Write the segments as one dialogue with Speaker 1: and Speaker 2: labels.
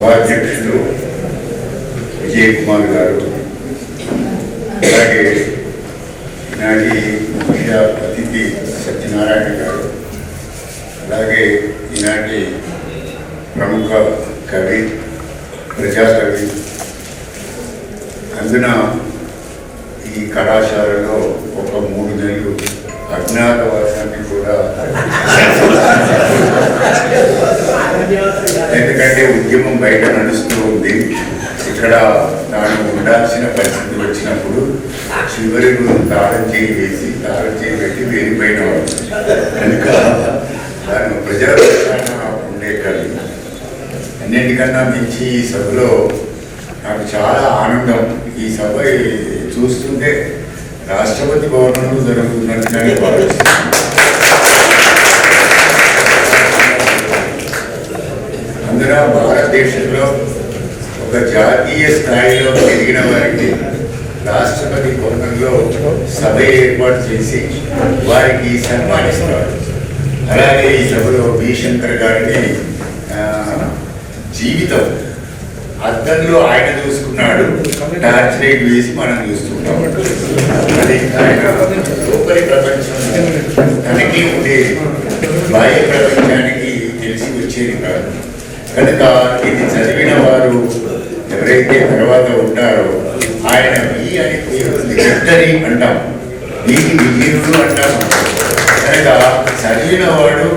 Speaker 1: అధ్యక్షులు విజయ్ కుమార్ గారు, అలాగే ఈనాటి ముఖ్య అతిథి సత్యనారాయణ గారు, అలాగే ఈనాటి ప్రముఖ కవి, ప్రజాకవి, అందున ఈ కళాశాలలో ఒక 3 నెలలు అజ్ఞాతవాసాన్ని కూడా, ఎందుకంటే ఉద్యమం బయట నడుస్తూ ఉంది. ఇక్కడ తాను ఉండాల్సిన పరిస్థితి వచ్చినప్పుడు చివరి రోజు తాళం చేయి వేసి తాళం చేయి పెట్టి వేరిపోయిన కనుక తాను ప్రజారక్షణ ఉండే కవి. అన్నింటికన్నా మించి ఈ సభలో నాకు చాలా ఆనందం. ఈ సభ చూస్తుంటే రాష్ట్రపతి భవనంలో జరుగుతున్నట్టుగానే భావిస్తున్నాను. అందున భారతదేశంలో ఒక జాతీయ స్థాయిలో ఎదిగిన వారికి రాష్ట్రపతి భవనంలో సభ ఏర్పాటు చేసి వారికి సన్మానిస్తారు. అలాగే ఈ సభలో బి శంకర్ గారిని జీవితం అద్దంలో ఆయన చూసుకున్నాడు, టార్చ్ లైట్ వేసి మనం చూస్తుంటాం. అది ఆయన లోపలి ప్రపంచం తనకి ఉండేది, బాహ్య ప్రపంచానికి తెలిసి వచ్చేది కాదు. కనుక ఇది చదివిన వారు ఎవరైతే తర్వాత ఉంటారో ఆయన వి అని విక్టరీ అంటాం, వీటి విజయుడు అంటాం. కనుక చదివిన వాడు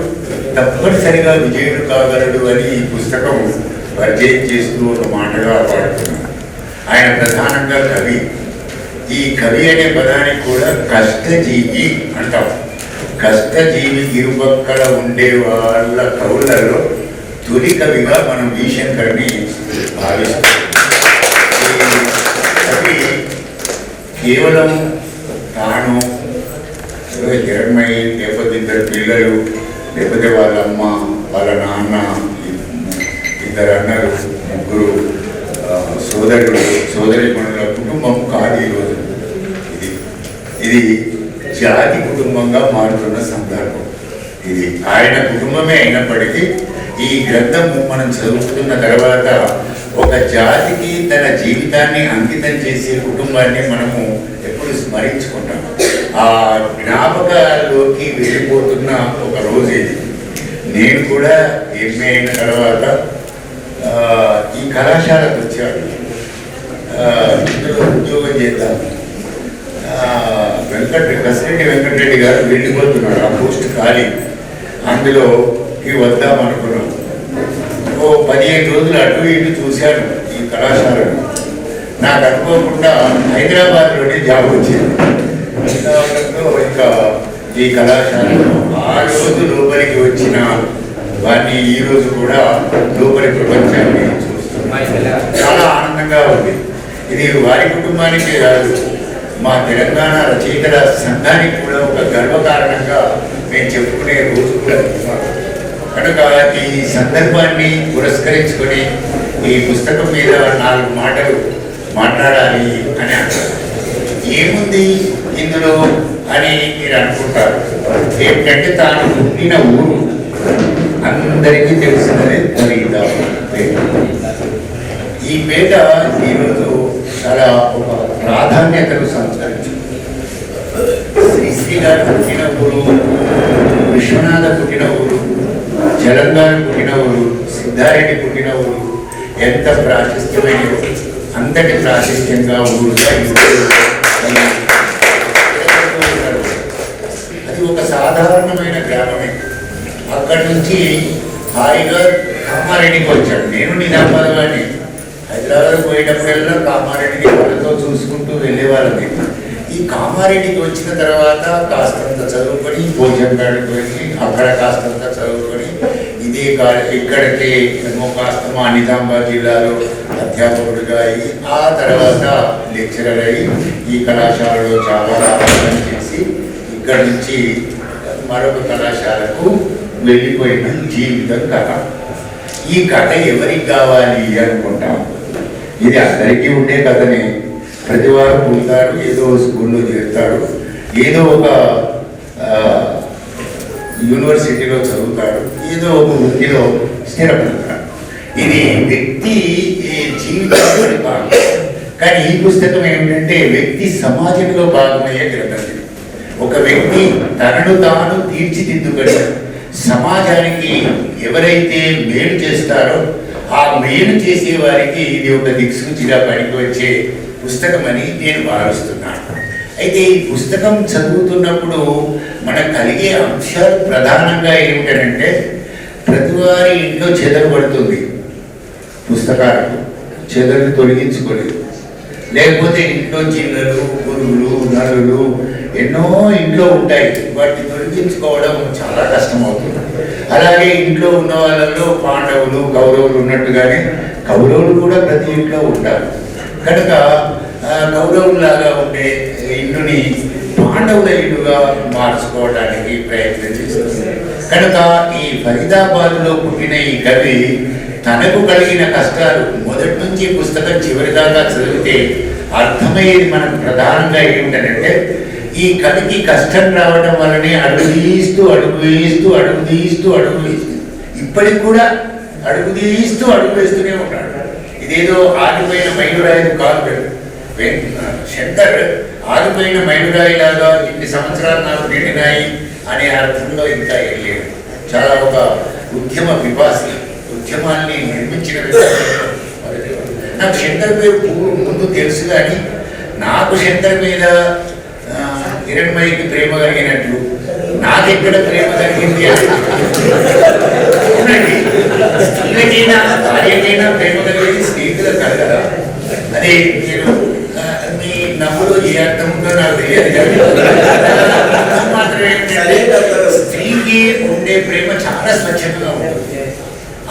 Speaker 1: తప్పనిసరిగా విజయుడు కాగలడు అని ఈ పుస్తకం పరిచయం చేస్తూ ఒక మాటగా పాడుతున్నాడు. ఆయన ప్రధానంగా కవి. ఈ కవి అనే పదానికి కూడా కష్టజీవి అంటాం. కష్టజీవి ఇరుపక్కల ఉండే వాళ్ళ కవులలో తొలి కవిగా మనం వి శంకర్ని భావిస్తాం. కవి కేవలం తాను 20 లేకపోతే 2 పిల్లలు, లేకపోతే వాళ్ళ అమ్మ, వాళ్ళ నాన్న, 2 అన్నలు, 3 సోదరుడు, సోదరీమణుల కుటుంబం కాదు ఈరోజు. ఇది జాతి కుటుంబంగా మారుతున్న సందర్భం. ఇది ఆయన కుటుంబమే అయినప్పటికీ ఈ గ్రంథము మనం చదువుతున్న తర్వాత ఒక జాతికి తన జీవితాన్ని అంకితం చేసే కుటుంబాన్ని మనము ఎప్పుడు స్మరించుకుంటాం. ఆ జ్ఞాపకాల్లోకి వెళ్ళిపోతున్న ఒక రోజు ఇది. నేను కూడా ఎంఏ అయిన తర్వాత ఈ కళాశాలకు వచ్చాడు. ఇందులో ఉద్యోగం చేద్దాం. కసిరెడ్డి వెంకటరెడ్డి గారు వెళ్ళిపోతున్నాడు, ఆ పోస్ట్ ఖాళీ. అందులోకి వద్దాం అనుకున్నాం. 15 రోజులు అటు ఇటు చూశాను ఈ కళాశాలను. నాకు అనుకోకుండా హైదరాబాద్లోనే జాబ్ వచ్చింది. ఇంకా ఈ కళాశాలలో 6 రోజులు లోపలికి వచ్చిన వారిని ఈ రోజు కూడా లోపలి ప్రపంచాన్ని చూస్తున్నాం. చాలా ఆనందంగా ఉంది. ఇది వారి కుటుంబానికి కాదు, మా తెలంగాణ రచయితల సంఘానికి కూడా ఒక గర్వకారణంగా మేము చెప్పుకునే రోజు కూడా. కనుక ఈ సందర్భాన్ని పురస్కరించుకొని ఈ పుస్తకం మీద 4 మాటలు మాట్లాడాలి అని అంటారు. ఏముంది ఇందులో అని మీరు అనుకుంటారు. ఏంటంటే తాను పుట్టిన ఊరు అందరికీ తెలిసినది ఫరీదాబాద్. ఈ పేట ఈరోజు చాలా ఒక ప్రాధాన్యతను సంతరించింది. శ్రీశ్రీ గారు పుట్టిన ఊరు, విశ్వనాథ పుట్టిన ఊరు, జలంగారు పుట్టిన ఊరు, సిద్ధారెడ్డి పుట్టిన ఊరు ఎంత ప్రాశస్త్యమైన, అంతటి ప్రాశస్త్యంగా ఊరుగా అది ఒక సాధారణమైన గ్రామమే. అక్కడి నుంచి హాయిగా కామారెడ్డికి వచ్చాడు. నేను నిజామాబాద్ హైదరాబాద్ పోయేటప్పుడల్లా కామారెడ్డిని వాళ్ళతో చూసుకుంటూ వెళ్ళేవాళ్ళని. ఈ కామారెడ్డికి వచ్చిన తర్వాత కాస్తంత చదువుకొని భోజనగాడికి వెళ్ళి అక్కడ కాస్తంత చదువుకొని ఇక్కడికి ఏమో కాస్త మా నిజామాబాద్ జిల్లాలో అధ్యాపకుడిగా అయ్యి ఆ తర్వాత లెక్చరర్ అయ్యి ఈ కళాశాలలో చాలా పని చేసి ఇక్కడి నుంచి మరొక కళాశాలకు వెళ్ళిపోయిన జీవితం కథ. ఈ కథ ఎవరికి కావాలి అనుకుంటాం. ఇది అందరికీ ఉండే కథనే. ప్రతి వారు పుడతారు, ఏదో స్కూల్లో చేరుతాడు, ఏదో ఒక యూనివర్సిటీలో చదువుతారు, ఏదో ఒక వృత్తిలో స్థిరపడతారు. ఇది వ్యక్తి జీవితంలో భాగం. కానీ ఈ పుస్తకం ఏమిటంటే వ్యక్తి సమాజంలో భాగమయ్యే గ్రంథం. ఒక వ్యక్తి తనను తాను తీర్చిదిద్దుకొని సమాజానికి ఎవరైతే మేలు చేస్తారో ఆ మేలు చేసే వారికి ఇది ఒక దిక్సూచిగా పనికి వచ్చే పుస్తకం అని నేను భావిస్తున్నాను. అయితే ఈ పుస్తకం చదువుతున్నప్పుడు మనకు కలిగే అంశాలు ప్రధానంగా ఏమిటంటే ప్రతి వారి ఇంట్లో చెదలు పడుతుంది. పుస్తకాలకు చెదలు తొలగించుకోలేదు, లేకపోతే ఇంట్లో చిన్నలు పురుగులు నలులు ఎన్నో ఇంట్లో ఉంటాయి. వాటిని తొలగించుకోవడం చాలా కష్టమవుతుంది. అలాగే ఇంట్లో ఉన్న వాళ్ళలో పాండవులు కౌరవులు ఉన్నట్టుగానే కౌరవులు కూడా ప్రతి ఇంట్లో ఉంటారు. కనుక కౌరవులాగా ఉండే ఇల్లుని పాండవుల ఇల్లుగా మార్చుకోవడానికి ప్రయత్నం చేస్తుంది. కనుక ఈ ఫరీదాబాద్లో పుట్టిన ఈ కవి తనకు కలిగిన కష్టాలు మొదటి నుంచి పుస్తకం చివరి దాకా చదివితే అర్థమయ్యేది మనకు ప్రధానంగా ఏమిటంటే ఈ కవికి కష్టం రావడం వల్లనే అడుగు తీస్తూ ఇప్పటికి కూడా అడుగు వేస్తూనే ఉన్నాడు. ఇదేదో ఆగిపోయిన మైలురాయి కాదు. శంకర్ ఆగిపోయిన మైలురాయి లాగా ఇన్ని సంవత్సరాలు నాకు నిండినాయి అనే అర్థంలో ఇంకా వెళ్ళాడు. చాలా ఒక ఉద్యమ పిపాసి, ఉద్యమాన్ని నిర్మించిన నాకు శంకర్ పేరు ముందు తెలుసు. కానీ నాకు శంకర్ మీద హిరణ్మయికి ప్రేమ కలిగినట్లు నాకెక్కడ ప్రేమ కలిగింది అవునండి. స్త్రీలకైనా భార్యకైనా ప్రేమ కలిగేది స్నేహితులకు కలగదా? అదే నేను మీ నవ్వులో ఏ అర్థం ఉందో నాకు తెలియదు. కానీ మాత్రం ఏంటంటే స్త్రీకి ఉండే ప్రేమ చాలా స్వచ్ఛంగా ఉంటుంది.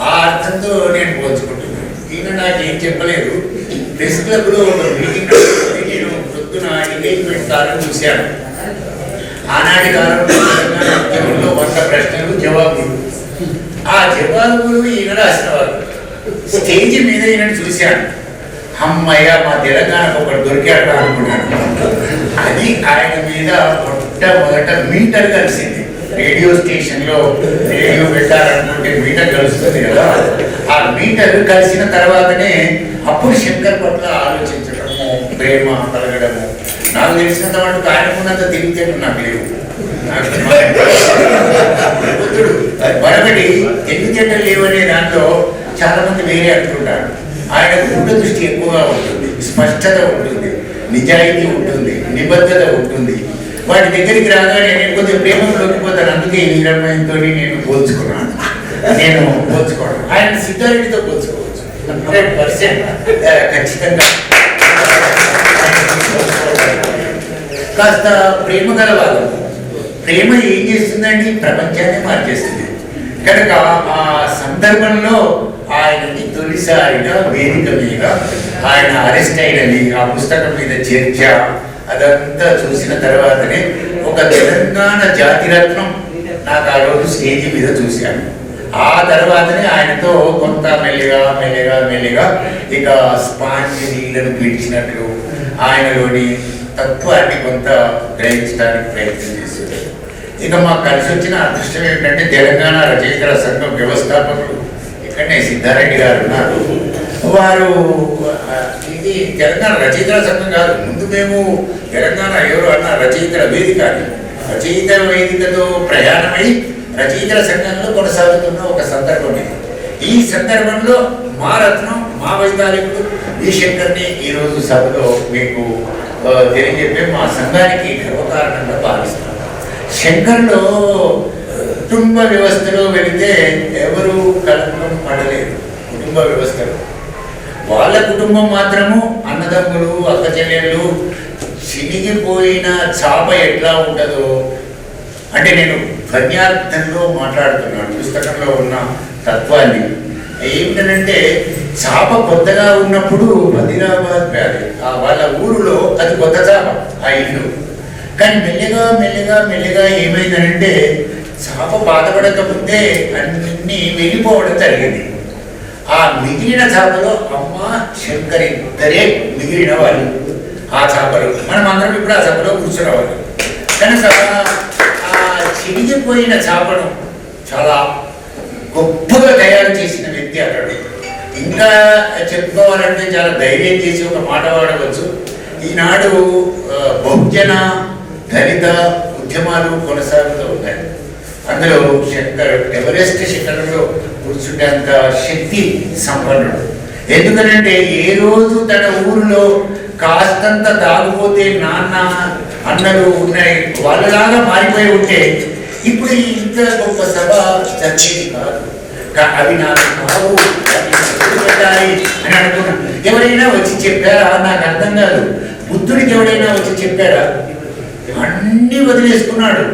Speaker 1: ఆ అర్థంతో నేను పోల్చుకుంటున్నాను. ఈయన నాకేం చెప్పలేదు. ప్రెస్ క్లబ్లో మీటింగ్ నేను పొద్దున ఎంగేజ్మెంట్ కాలం చూశాను. ఆనాటి కాలంలో 100 ప్రశ్నలు జవాబులు. ఆ జవాబులు ఈయన రాసినవారు. స్టేజ్ మీద ఈయనను చూశాను. అమ్మయ్య మా తెలంగాణకు ఒకటి దొరికాడు అనుకున్నాను. అది ఆయన మీద మొట్టమొదట మీటర్ కలిసింది. రేడియో స్టేషన్లో రేడియో పెట్టాలనుకుంటే మీటర్ కలుస్తుంది కదా. ఆ మీటర్ కలిసిన తర్వాతనే అప్పుడు శంకర్ పట్ల ఆలోచించడము, ప్రేమ కలగడము. నాకు తెలిసినంత మటుకు ఆయన ఉన్నంత తెలివితేటలు నాకు లేవు. బుద్ధుడు మరొకటి తెలివితేటలు లేవనే దాంట్లో చాలా మంది వేరే అంటుంటారు. ఆయనకు దృష్టి ఎక్కువగా ఉంటుంది, స్పష్టత ఉంటుంది, నిజాయితీ ఉంటుంది, నిబద్ధత ఉంటుంది. వాటి దగ్గరికి రాగానే నేను కొంచెం ప్రేమకు లొంగిపోతాను. అందుకే ఈ నిర్ణయంతో నేను పోల్చుకోను. ఆయన సిద్ధారెడ్డితో పోల్చుకోవచ్చు 100% ఖచ్చితంగా. కాస్త ప్రేమ గలవాళ్ళు. ప్రేమ ఏం చేస్తుందండి? ప్రపంచాన్ని మార్చేస్తుంది. కనుక ఆ సందర్భంలో ఆయనకి తొలిసారిగా వేదిక మీద ఆయన అరెస్ట్ అయినది, ఆ పుస్తకం మీద చర్చ అదంతా చూసిన తర్వాతనే ఒక తెలంగాణ జాతిరత్నం నాకు ఆ రోజు స్టేజీ మీద చూశాను. ఆ తర్వాతనే ఆయనతో కొంత మెల్లిగా ఇక స్పాంజ్ నీళ్ళను పీల్చినట్లు ఆయనలోని తత్వాన్ని కొంత గ్రహించడానికి ప్రయత్నం చేశారు. ఇక మాకు కలిసి వచ్చిన అదృష్టం ఏంటంటే తెలంగాణ రచయితల సంఘం వ్యవస్థాపకులు ఇక్కడనే సిద్ధారెడ్డి గారు ఉన్నారు. వారు ఇది తెలంగాణ రచయితల సంఘం కాదు, ముందు మేము తెలంగాణ ఎవరు అన్న రచయితల వేదిక అని. రచయితల వేదికతో ప్రయాణమై రచయితల సంఘంలో కొనసాగుతున్న ఒక సందర్భం ఇది. ఈ సందర్భంలో మా రత్నం, మా వైతాళికుడు ఈ శంకర్ని ఈరోజు సభలో మీకు తెలియజెప్పే మా సంఘానికి గర్వకారణంగా భావిస్తాం. శంకర్లో కుటుంబ వ్యవస్థలో వెళితే ఎవరు కలంకం పడలేదు. కుటుంబ వ్యవస్థలో వాళ్ళ కుటుంబం మాత్రము అన్నదమ్ములు, అక్క చెల్లెళ్ళు, చినిగిపోయిన చాప ఎట్లా ఉంటుందో అంటే నేను ధ్వన్యార్థంలో మాట్లాడుతున్నాను. పుస్తకంలో ఉన్న తత్వాన్ని ఏమిటంటే చాప కొత్తగా ఉన్నప్పుడు హైదరాబాద్ వ్యాలీ వాళ్ళ ఊరిలో అది కొత్త చాప ఆ ఇల్లు. కానీ మెల్లిగా ఏమైందనంటే చాప బాధపడకముందే అన్ని వెళ్ళిపోవడం జరిగింది. ఆ మిగిలిన చాపలో అమ్మ శంకర్ ఇద్దరే మిగిలిన వాళ్ళు. ఆ చాపలు మనం అందరం ఇప్పుడు ఆ చాపలో కూర్చునేవాళ్ళు. కనుక ఆ చిరిగిపోయిన చాపను చాలా గొప్పగా తయారు చేసిన వ్యక్తి అతడు. ఇంకా చెప్పుకోవాలంటే చాలా ధైర్యం చేసి ఒక మాట వాడవచ్చు. ఈనాడు బహుజన దళిత ఉద్యమాలు కొనసాగుతూ ఉన్నాయి. అందులో శంకర్ ఎవరెస్ట్ శిఖరంలో కూర్చుంటేంత శక్తి సంపన్నుడు. ఎందుకనంటే ఏ రోజు తన ఊరిలో కాస్తంత తాగిపోతే నాన్న అన్నలు ఉన్నాయి వాళ్ళలాగా మారిపోయి ఉంటే ఇప్పుడు ఇంత గొప్ప సభ జరిగేది కాదు. అవి నాకు కావు పెట్టాలి అని అనుకున్నా. ఎవరైనా వచ్చి చెప్పారా? నాకు అర్థం కాదు. బుద్ధుడికి ఎవరైనా వచ్చి చెప్పారా? అన్ని వదిలేసుకున్నాడు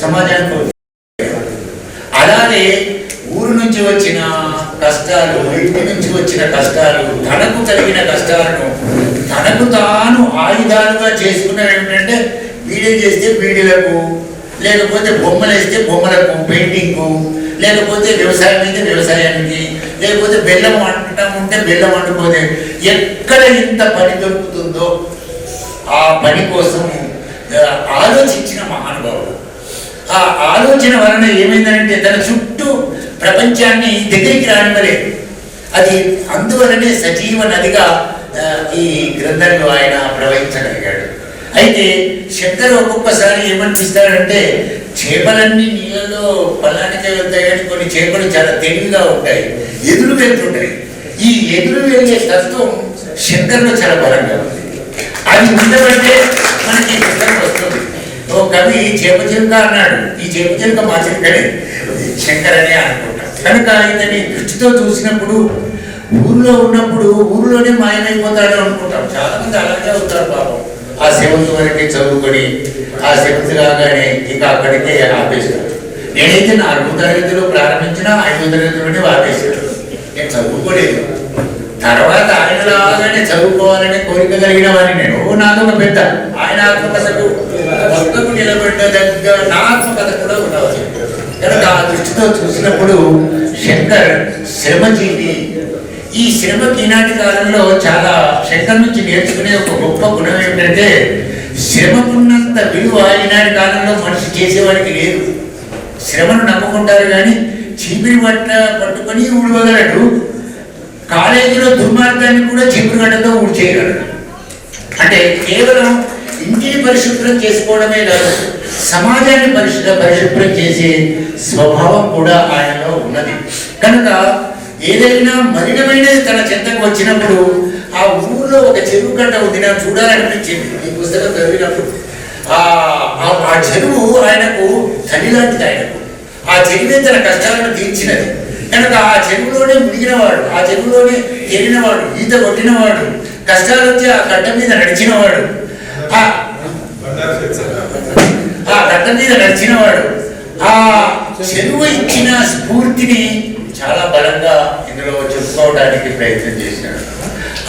Speaker 1: సమాజానికి. అలాగే ఊరు నుంచి వచ్చిన కష్టాలు, ఇంటి నుంచి వచ్చిన కష్టాలు, తనకు కలిగిన కష్టాలను తనకు తాను ఆయుధాలుగా చేసుకున్నవి ఏమిటంటే బీడీలు చేస్తే బీడీలకు, లేకపోతే బొమ్మలు వేస్తే బొమ్మలకు పెయింటింగ్కు, లేకపోతే వ్యవసాయం అయితే వ్యవసాయానికి, లేకపోతే బెల్లం వండటం ఉంటే బెల్లం వండుకోతే ఎక్కడ ఇంత పని దొరుకుతుందో ఆ పని కోసం ఆలోచించిన మహానుభావుడు. ఆ ఆలోచన వలన ఏమైందంటే తన చుట్టూ ప్రపంచాన్ని దగ్గరికి రానివ్వలేదు. అది అందువలనే సజీవ నదిగా ఈ గ్రంథంలో ఆయన ప్రవహించగలిగాడు. అయితే శంకర్ ఒక్కొక్కసారి ఏమనిపిస్తాడంటే చేపలన్నీ నీళ్ళలో పల్లానికే వెళ్తాయి కానీ కొన్ని చేపలు చాలా తెలివిగా ఉంటాయి, ఎదురు వెళ్తుంటాయి. ఈ ఎదురు వెళ్ళే తత్వం శంకర్లో చాలా బలంగా ఉంది. అది ఉండబట్టే మనకి గ్రంథం వస్తుంది. ఓ కవి చేప చిలుక అన్నాడు. ఈ చేప చిలుక మా చిలుకనే శంకర్ అనే అనుకుంటాం. కనుక ఇతని దృష్టితో చూసినప్పుడు ఊరిలో ఉన్నప్పుడు ఊరిలోనే మాయమైపోతాడు అనుకుంటాం. చాలా మంది అలాగే అవుతారు పాపం. ఆ 7th వరకే చదువుకొని ఆ 7th రాగానే ఇక అక్కడికే ఆపేశాడు. నేనైతే 4వ తరగతిలో ప్రారంభించిన 5వ తరగతిలోనే ఆపేశాడు. నేను చదువుకోలేదు. తర్వాత ఆయన రాగానే చదువుకోవాలనే కోరిక కలిగిన వాడిని నేను. నాదొక పెద్ద ఆయన ఆత్మకథకు భక్తుకు నిలబడ్డ దగ్గర నా ఆత్మకథ కూడా ఉండవచ్చు. కనుక ఆ దృష్టితో చూసినప్పుడు శంకర్ శ్రమజీవి. ఈ శ్రమకి ఈనాటి కాలంలో చాలా శంకర్ నుంచి నేర్చుకునే ఒక గొప్ప గుణం ఏమిటంటే శ్రమకున్నంత విలువ ఈనాటి కాలంలో మనిషి చేసేవాడికి లేదు. శ్రమను నమ్ముకుంటారు కానీ చీపిరి పట్టుకొని ఊడవగలడు. కాలేజీలో దుర్మార్గాన్ని కూడా చీపురు గడ్డతో ఊడ్చేయగలడు. అంటే కేవలం ఇంటిని పరిశుభ్రం చేసుకోవడమే కాదు, సమాజాన్ని పరిశుభ్రం చేసే స్వభావం కూడా ఆయనలో ఉన్నది. కనుక ఏదైనా మలినమైనది తన చెంతకు వచ్చినప్పుడు ఆ ఊళ్ళో ఒక చెరువు గడ్డ ఉంది, నాకు చూడాలనిపించింది ఈ పుస్తకం చదివినప్పుడు. ఆ చెరువు ఆయనకు తల్లి లాంటిది. ఆయనకు ఆ చెరువే తన కష్టాలను తీర్చినది. కనుక ఆ చెరువులోనే మునిగినవాడు, ఆ చెరువులోనే తేలినవాడు, ఈత కొట్టినవాడు, కష్టాలు వచ్చి ఆ గడ్డ మీద నడిచినవాడు, ఆ గడ్డ మీద నడిచినవాడు ఆ చెరువు ఇచ్చిన స్ఫూర్తిని చాలా బలంగా ఇందులో చెప్పుకోవడానికి ప్రయత్నం చేసినాడు.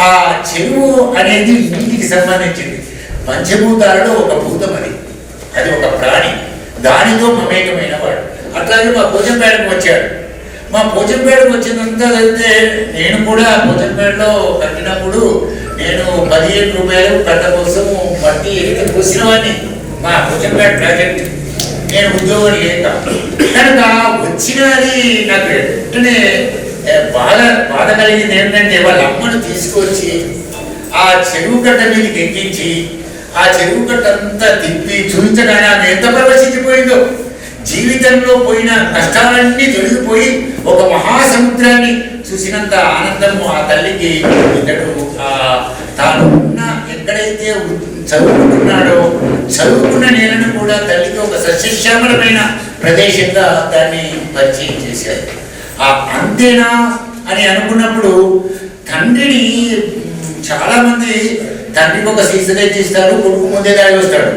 Speaker 1: ఆ చెరువు అనేది నీటికి సంబంధించింది. పంచభూతాలలో ఒక భూతం అది ఒక ప్రాణి, దానితో మమేకమైన వాడు. అట్లాగే మా పోచంపేటకు వచ్చాడు. మా పోచంపేటకు వచ్చినంత అయితే నేను కూడా పోచంపేటలో కట్టినప్పుడు నేను 17 రూపాయలు కట్ట కోసం మట్టి పోసిన వాడిని. మా పోచంపేట ప్రాజెక్ట్ నేను ఉద్యోగం లేక కనుక వచ్చినది నాకు వెంటనే బాధ కలిగింది. ఏంటంటే వాళ్ళ అమ్మను తీసుకొచ్చి ఆ చెరువు గడ్డ మీదకి ఎక్కించి ఆ చెరువు గడ్డ అంతా తిప్పి చూపించగానే ఆమె ఎంత ప్రవేశించిపోయిందో. జీవితంలో పోయిన కష్టాలన్నీ తొలగిపోయి ఒక మహాసముద్రాన్ని చూసినంత ఆనందము ఆ తల్లికి. ఇతడు తాను ఎక్కడైతే చదువుకుంటున్నాడో చదువుకున్న నేలను కూడా తల్లికి ఒక సస్యశ్యామలమైన ప్రదేశంగా దాన్ని పరిచయం చేశారు. అంతేనా అని అనుకున్నప్పుడు తండ్రిని చాలా మంది తండ్రికి ఒక సీస తెచ్చిస్తారు, కొడుకు ముందే దాగి వస్తాడు.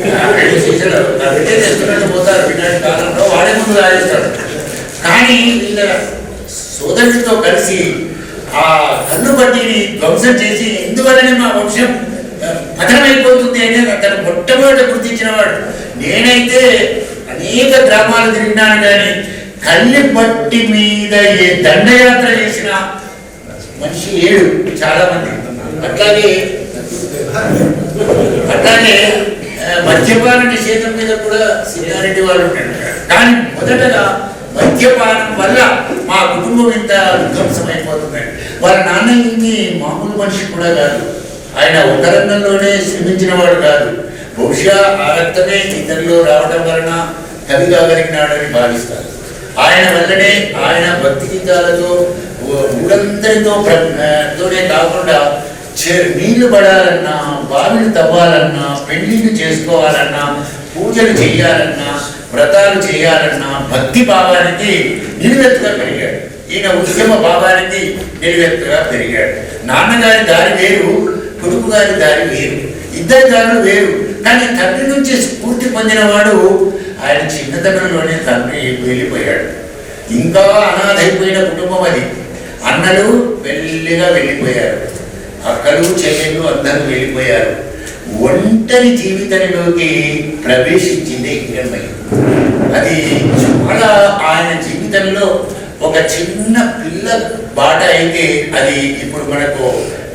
Speaker 1: 2 సీసలు తెస్తున్నట్టు పోతారు. ఇలాంటి కాలంలో వాడే ముందు దాగిస్తాడు. కానీ వీళ్ళ సోదరుడితో కలిసి ఆ కన్ను బట్టిని ధ్వంసం చేసి ఎందువల్లనే మా వంశం పతనమైపోతుంది అనేది అతను మొట్టమొదట గుర్తించిన వాడు. నేనైతే అనేక గ్రామాలు తిరిగినాను కానీ కల్లి బట్టి మీద ఏ దండయాత్ర చేసిన మనిషి 7 చాలా మంది. అట్లాగే మద్యపాన నిషేధం మీద కూడా సిద్ధారెడ్డి వారు ఉంటాడు. కానీ మొదటగా మద్యపానం వల్ల మా కుటుంబం ఇంత విధ్వంసమైపోతుందండి. వాళ్ళ నాన్న ఇది మామూలు మనిషి కూడా కాదు, ఆయన ఒక రంగంలోనే శ్రమించిన వాడు కాదు. బహుశా ఆ రక్తమే ఇతరులో రావడం వలన కవి కాగలిగినాడని భావిస్తారు. ఆయన వల్లనే ఆయన భక్తి గీతాలతో ఊరందరితోనే కాకుండా నీళ్లు పడాలన్నా, బావిలు తవ్వాలన్నా, పెళ్లిళ్ళు చేసుకోవాలన్నా, పూజలు చేయాలన్నా, వ్రతాలు చేయాలన్నా భక్తి భావానికి నిలువెత్తుగా పెరిగాడు. ఈయన ఉద్యమ భావానికి నిలువెత్తుగా పెరిగాడు. నాన్నగారి దారి వేరు, కొడుకు గారి దారి వేరు, ఇద్దరి దారులు వేరు. కానీ తండ్రి నుంచి స్ఫూర్తి పొందినవాడు ఆయన చిన్నతనంలోనే తండ్రి వెళ్ళిపోయాడు. ఇంకా అనాథైపోయిన కుటుంబం అది. అన్నలు పెళ్లిగా వెళ్ళిపోయారు, అక్కలు చెల్లెళ్ళు అందరూ వెళ్ళిపోయారు. ఒంటరి జీవితంలోకి ప్రవేశించింది హిరణ్మయి. అది చాలా ఆయన జీవితంలో ఒక చిన్న పిల్ల బాట అయితే అది ఇప్పుడు మనకు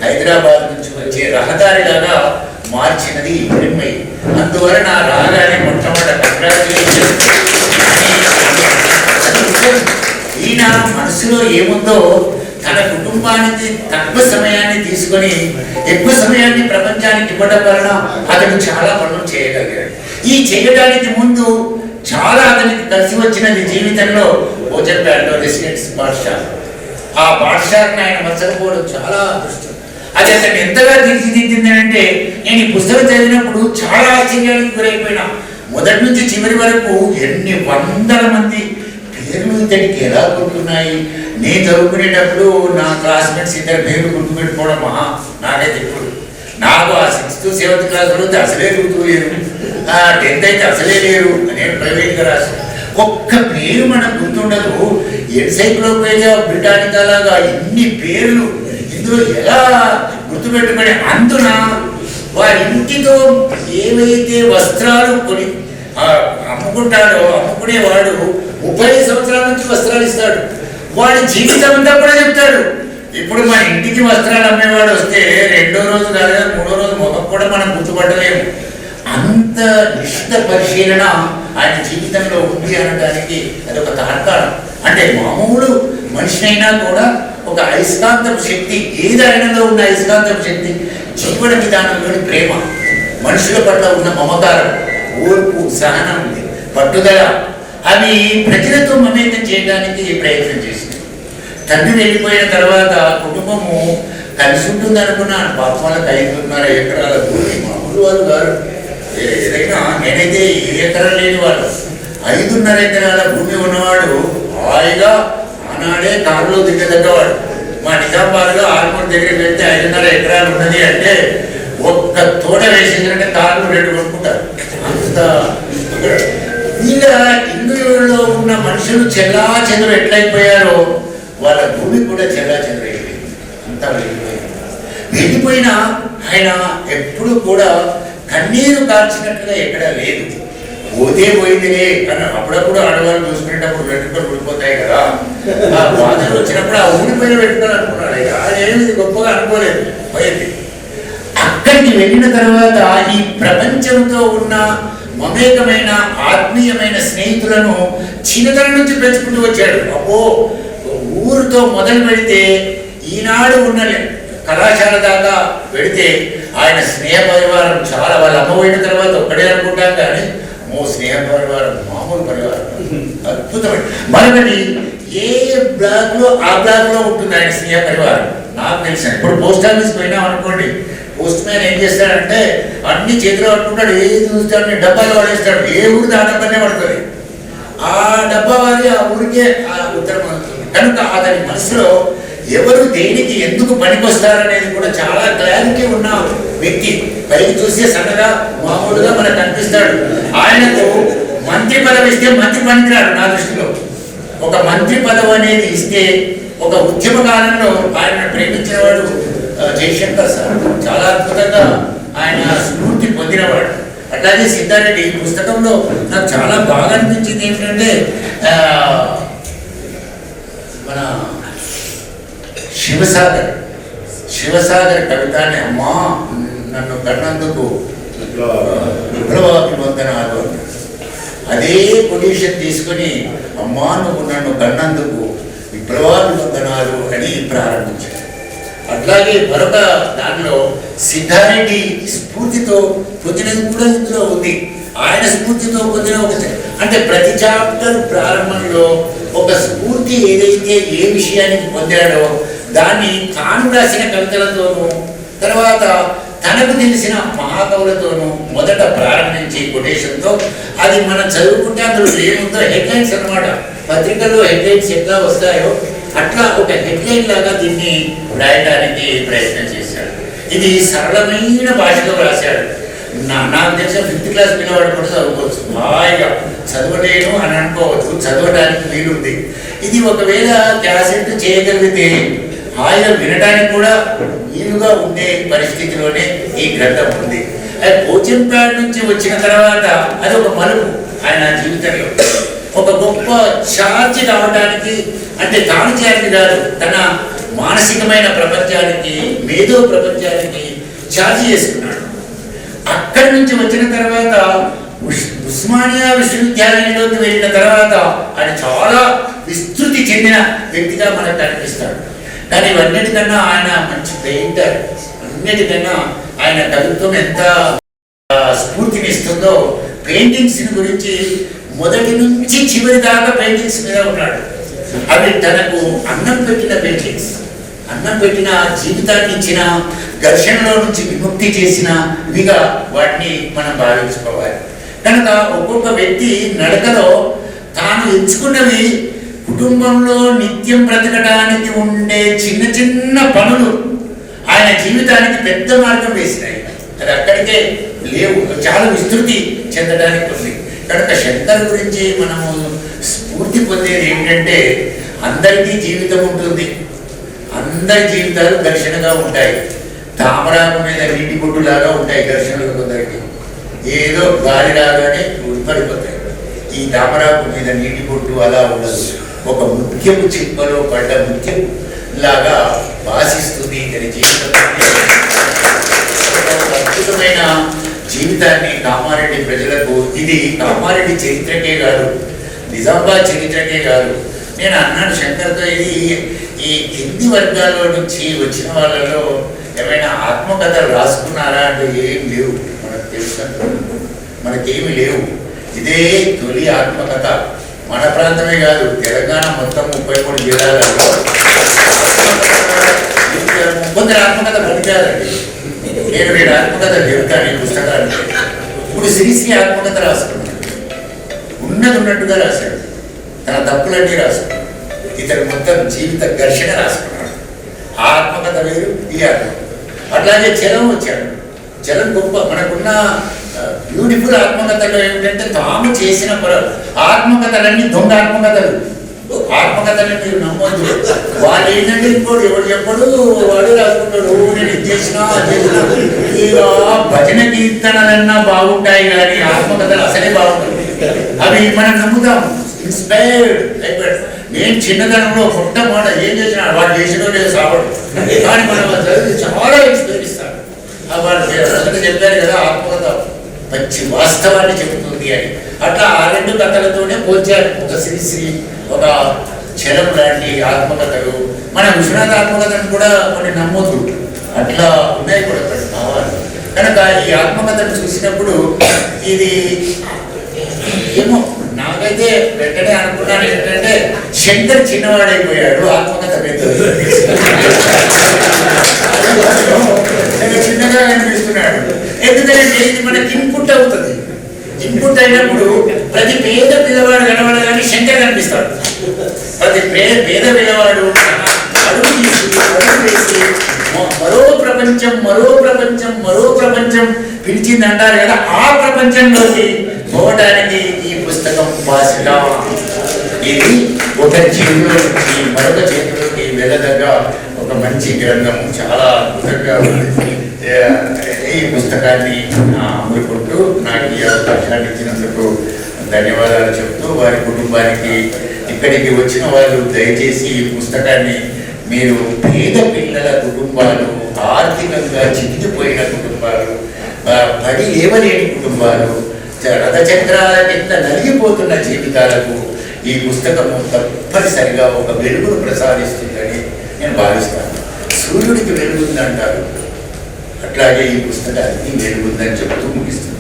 Speaker 1: హైదరాబాద్ నుంచి వచ్చే రహదారిలాగా మార్చినది హిరణ్మయి. అందువలన రాగానే మొట్టమొదటి కంగ్రాచులేషన్. ఈయన మనసులో ఏముందో తన కుటుంబానికి తక్కువ సమయాన్ని తీసుకొని ఎక్కువ సమయాన్ని ప్రపంచానికి ఇవ్వడం వలన అతను చాలా పనులు చేయగలిగాడు. ఈ చేయడానికి ముందు చాలా అతనికి కలిసి వచ్చినది జీవితంలో భోజనపేటలో రెసిడెన్స్ పాఠశాల. ఆ పాఠశాలను ఆయన మర్చకపోవడం చాలా అదృష్టం. అది అతను ఎంతగా తీర్చిదిద్దిందంటే, నేను ఈ పుస్తకం చదివినప్పుడు చాలా ఆశ్చర్యానికి గురైపోయినా. మొదటి నుంచి చివరి వరకు ఎన్ని వందల మంది పేర్లు ఇతడికి ఎలా గుర్తున్నాయి. నేను చదువుకునేటప్పుడు నా క్లాస్మేట్స్ ఇద్దరు పేర్లు గుర్తుపెట్టుకోవడం నాకైతే ఇప్పుడు నాకు ఆ 6th 7th క్లాసులో అసలే గుర్తులేరు, 10th అయితే అసలే లేరు. నేను ప్రైవేట్గా రాశాను. ఒక్క పేరు మనకు గుర్తుండదు. ఎన్సైక్లోపీడియా బ్రిటానికా లాగా ఇన్ని పేర్లు ఇందులో ఎలా గుర్తుపెట్టుకుని, అందున వారి ఇంటితో ఏవైతే వస్త్రాలు కొని అమ్ముకుంటాడో అమ్ముకునేవాడు 30 సంవత్సరాల నుంచి వస్త్రాలు ఇస్తాడు. వాడి జీవితం అంతా కూడా చెప్తాడు. ఇప్పుడు మన ఇంటికి వస్త్రాలు అమ్మేవాడు వస్తే 2వ రోజు కాదు 3వ రోజు మొదలు కూడా మనం గుర్తుపట్టలేము. అంత నిష్ఠ పరిశీలన ఆయన జీవితంలో ఉంది అనడానికి అదొక తార్కాణం. అంటే మామూలు మనిషినైనా కూడా ఒక అయస్కాంతపు శక్తి, ఏది ఆయనలో ఉన్న అయస్కాంతపు శక్తి, జీవన విధానంలోని ప్రేమ, మనుషుల పట్ల ఉన్న మమకారం, ఓర్పు, సహనం, పట్టుదల, అవి ప్రజలతో మమేకం చేయడానికి ప్రయత్నం చేసింది. తండ్రి వెళ్ళిపోయిన తర్వాత కుటుంబము కలిసి ఉంటుంది అనుకున్నాను. పాప వాళ్ళకి 5.5 ఎకరాల భూమి, మామూలు వాళ్ళు గారు ఏదైనా, నేనైతే ఏ ఎకరాలు లేని వాళ్ళు. 5.5 ఎకరాల భూమి ఉన్నవాడు హాయిగా ఆనాడే కారులో దిగ్గదగ్గవాడు. మా నిజామాబాద్లో ఆర్మూర్ దగ్గరికి వెళ్తే 5.5 ఎకరాలు ఉన్నది అంటే ఒక్క తోట వేసిందంటే కారులో 2 కొనుక్కుంటారు. అంత వీళ్ళ ఇందులో ఉన్న మనుషులు చెల్లా చెదురు ఎట్లయిపోయారో వాళ్ళ భూమి కూడా చెల్లా చెదురు అయిపోయింది. అంతా వెళ్ళిపోయినా ఆయన ఎప్పుడు కూడా కన్నీరు కార్చినట్లుగా ఎక్కడా లేదు. పోతే పోయిందిలే అని అప్పుడప్పుడు ఆడవాళ్ళు చూసుకునేటప్పుడు వెంట్రుకలు ఊడిపోతాయి కదా, ఆ బాధలు వచ్చినప్పుడు ఆ ఊడిపోయిన వెంట్రుకలు అనుకున్నాడు. అదేమి గొప్పగా అనుకోలేదు, పోయింది. అక్కడికి వెళ్ళిన తర్వాత ఈ ప్రపంచంతో ఉన్న మమేకమైన ఆత్మీయమైన స్నేహితులను చిన్నతనం నుంచి పెంచుకుంటూ వచ్చాడు. అబ్బో, ఊరితో మొదలు పెడితే ఈనాడు ఉన్న కళాశాల దాకా పెడితే ఆయన స్నేహ పరివారం చాలా, వాళ్ళ అమ్మ పోయిన తర్వాత ఒక్కడే అనుకుంటాం కానీ స్నేహ పరివారం మామూలు పరివారం అద్భుతమైన. మరొకటి ఏ బ్లాక్ లో ఆ బ్లాక్ లో ఉంటుంది ఆయన స్నేహ పరివారం. నాకు తెలిసాను. ఇప్పుడు పోస్ట్ ఆఫీస్ పోయినాం అనుకోండి, పోస్ట్ మ్యాన్ ఏం చేస్తాడంటే అన్ని చేతిలో పట్టుకుంటాడు, ఏది చూస్తాడు డబ్బాలో పడేస్తాడు. ఏ ఊరికి ఆ డబ్బానే పడుతుంది, ఆ డబ్బా వారి ఆ ఊరికే ఆ ఉత్తరం అందుతుంది. కనుక అతని మనసులో ఎవరు దేనికి ఎందుకు పనికొస్తారనేది కూడా చాలా క్లారిటీ ఉన్న వ్యక్తి. పైకి చూస్తే సన్నగా మామూలుగా మనకు కనిపిస్తాడు. ఆయనకు మంత్రి పదవి ఇస్తే మంత్రి పనికిరాడు నా దృష్టిలో. ఒక మంత్రి పదవి అనేది ఇస్తే ఒక ఉద్యమ కాలంలో ఆయన ప్రేమించిన వాడు జయశంకర్ సార్. చాలా అద్భుతంగా ఆయన స్ఫూర్తి పొందినవాడు. అట్లాగే సిద్ధారెడ్డి పుస్తకంలో నాకు చాలా బాగా అనిపించింది ఏంటంటే మన శివసాగర్ కవితాన్ని అమ్మా నన్ను కన్నందుకు విప్లవాభివందనాలు. అదే కొటేషన్ తీసుకొని అమ్మా నువ్వు నన్ను కన్నందుకు విప్లవాభివందనాలు అని ప్రారంభించారు. అట్లాగే మరొక దానిలో సిద్ధారెడ్డి స్ఫూర్తితో పొందినది కూడా ఇందులో ఉంది. ఆయన స్ఫూర్తితో పొందిన ఒకటి అంటే ప్రతి చాప్టర్ ప్రారంభంలో ఒక స్ఫూర్తి ఏదైతే ఏ విషయానికి పొందాడో దాన్ని తాను రాసిన కవితలతోనూ తర్వాత తనకు తెలిసిన మహాకవులతోనూ మొదట ప్రారంభించి కొటేషన్తో అది మనం చదువుకుంటే అందులో ఏముందో హెడ్లైన్స్ అన్నమాట. పత్రికల్లో హెడ్లైన్స్ ఎట్లా వస్తాయో అట్లా ఒక హెడ్లైన్ లాగా దీన్ని రాయడానికి ప్రయత్నం చేశాడు. ఇది సరళమైన భాషలో రాశాడు. నాకు తెలిసిన 5th క్లాస్ పిల్లవాడు కూడా చదువుకోవచ్చు, హాయిగా చదవలేను అని అనుకోవచ్చు, చదవడానికి వీలుంది. ఇది ఒకవేళ క్యాసెట్ చేయగలిగితే హాయిగా వినడానికి కూడా వీలుగా ఉండే పరిస్థితిలోనే ఈ గ్రంథం ఉంది. అది పోచంపేట నుంచి వచ్చిన తర్వాత అది ఒక మలుపు ఆయన జీవితంలో. ఒక గొప్ప ఛార్జ్ రావడానికి అంటే తాను ఛార్జ్ కాదు, తన మానసికమైన ప్రపంచానికి మేధో ప్రపంచానికి ఛార్జ్ చేసుకున్నాడు. అక్కడి నుంచి వచ్చిన తర్వాత ఉస్మానియా విశ్వవిద్యాలయంలోకి వెళ్ళిన తర్వాత ఆయన చాలా విస్తృతి చెందిన వ్యక్తిగా మనకు కనిపిస్తాడు. కానీ ఇవన్నిటికన్నా ఆయన మంచి పెయింటర్. అన్నిటికన్నా ఆయన కవిత్వం ఎంత స్ఫూర్తినిస్తుందో పెయింటింగ్స్ గురించి మొదటి నుంచి చివరి దాకా పెయింటింగ్స్ మీద ఉన్నాడు. అవి తనకు అన్నం పెట్టిన పెయింటింగ్స్, అన్నం పెట్టిన జీవితాన్ని ఇచ్చిన, ఘర్షణలో నుంచి విముక్తి చేసిన ఇవిగా వాటిని మనం భావించుకోవాలి. కనుక ఒక్కొక్క వ్యక్తి నడకలో తాను ఎంచుకున్నవి కుటుంబంలో నిత్యం బ్రతకడానికి ఉండే చిన్న చిన్న పనులు ఆయన జీవితానికి పెద్ద మార్గం వేసినాయి. అది అక్కడికే లేవు, చాలా విస్తృతి చెందడానికి ఉంది. కనుక శంకర్ గురించి మనము స్ఫూర్తి పొందేది ఏమిటంటే అందరికీ జీవితం ఉంటుంది, అందరి జీవితాలు ఘర్షణగా ఉంటాయి. తామరాకు మీద నీటి బొట్టులాగా ఉంటాయి ఘర్షణలు కొందరికి, ఏదో గాలి రాగానే పడిపోతాయి. ఈ తామరాకు మీద నీటి బొట్టు అలా ఉండదు, ఒక ముత్యపు చిప్పలో పడ్డ ముత్యం లాగా భాషిస్తుంది అని జీవితాన్ని, అద్భుతమైన జీవితాన్ని కామారెడ్డి ప్రజలకు. ఇది కామారెడ్డి చరిత్రకే కాదు, నిజామాబాద్ చరిత్రకే కాదు. నేను అన్నాను శంకర్తో, ఇది ఈ కింది వర్గాల్లో నుంచి వచ్చిన వాళ్ళలో ఏమైనా ఆత్మకథలు రాసుకున్నారా అంటే ఏం లేవు, మనకు తెలుసు, మనకేమి లేవు. ఇదే తొలి ఆత్మకథ. మన ప్రాంతమే కాదు, తెలంగాణ మొత్తం 33 జిల్లాలలో కొందరు ఆత్మకథ పనికాదండి. నేను వీడు ఆత్మకథ చెబుతాను ఈ పుస్తకాన్ని. ఇప్పుడు శ్రీశ్రీ ఆత్మకథ రాసుకున్నాడు, ఉన్నది ఉన్నట్టుగా రాశాడు, తన తప్పులన్నీ రాసుకున్నాడు, ఇతను మొత్తం జీవిత ఘర్షణ రాసుకున్నాడు. ఆ ఆత్మకథ వేరు, ఈ ఆత్మకథ. అట్లాగే చలం వచ్చాడు. చలం గొప్ప మనకున్న బ్యూటిఫుల్ ఆత్మకథలు ఏమిటంటే తాము చేసిన ఆత్మకథలన్నీ దొంగ ఆత్మకథలు. ఆత్మకథలు మీరు నమ్మొద్దు. వాళ్ళు ఏంటంటే ఇంకోటి ఎవరు చెప్పడు, వాడు రాసుకుంటాడు, నేను ఇది చేసినా ఇక భజన కీర్తనలన్నా బాగుంటాయి కానీ ఆత్మకథలు అసలే బాగుంటాయి. అవి మనం నమ్ముతాం, ఇన్స్పైర్డ్ అయిపోయాడు. నేను చిన్నతనంలో పుట్ట మాట ఏం చేసినా వాడు చేసినో లేదు సావడు, కానీ మనం చదివి చాలా ఇన్స్పైర్ ఇస్తాడు. వాళ్ళు చెప్పారు కదా ఆత్మకథ మంచి వాస్తవాన్ని చెబుతుంది అని. అట్లా ఆ 2 కథలతోనే పోల్చారు. ఒక శ్రీశ్రీ, ఒక చలం లాంటి ఆత్మకథలు. మన విశ్వనాథ ఆత్మకథను కూడా కొన్ని నమ్మొద్దు, అట్లా ఉన్నాయి కూడా కొన్ని భావాలు. కనుక ఈ ఆత్మకథను చూసినప్పుడు ఇది ఏమో నాకైతే వెంటనే అనుకున్నాను ఏంటంటే శంకర్ చిన్నవాడైపోయాడు, ఆత్మకథ పెద్ద చిన్నగా కనిపిస్తున్నాడు. ఎందుకంటే ఇది మనకి ఇన్పుట్ అవుతుంది. ఇన్పుట్ అయినప్పుడు ప్రతి పేద పిల్లవాడు కనబడగానే శంకర్ కనిపిస్తాడు. ప్రతి పేద పిల్లవాడు అడుగు వేసి మరో ప్రపంచం మరో ప్రపంచం మరో ప్రపంచం పిలిచింది అంటారు కదా, ఆ ప్రపంచంలోకి పోవడానికి ఈ పుస్తకం భాష. ఇది ఒక చేతిలో నుంచి మరొక చేతిలోకి వెళ్ళదగ్గ ఒక మంచి గ్రంథం. చాలా అద్భుతంగా ఈ పుస్తకాన్ని అమ్ముకుంటూ నాకు ఈ అవకాశాన్ని ఇచ్చినందుకు ధన్యవాదాలు చెప్తూ, వారి కుటుంబానికి ఇక్కడికి వచ్చిన వాళ్ళు దయచేసి ఈ పుస్తకాన్ని మీరు పేద పిల్లల కుటుంబాలు, ఆర్థికంగా చితికిపోయిన కుటుంబాలు, పడి లేవలేని కుటుంబాలు, రథచక్రాల కింద నలిగిపోతున్న జీవితాలకు ఈ పుస్తకము తప్పనిసరిగా ఒక వెలుగును ప్రసాదిస్తుందని నేను భావిస్తాను. సూర్యుడికి వెలుగుందంటారు, అట్లాగే ఈ పుస్తకానికి వెలుగుందని చెబుతూ ముగిస్తున్నాను.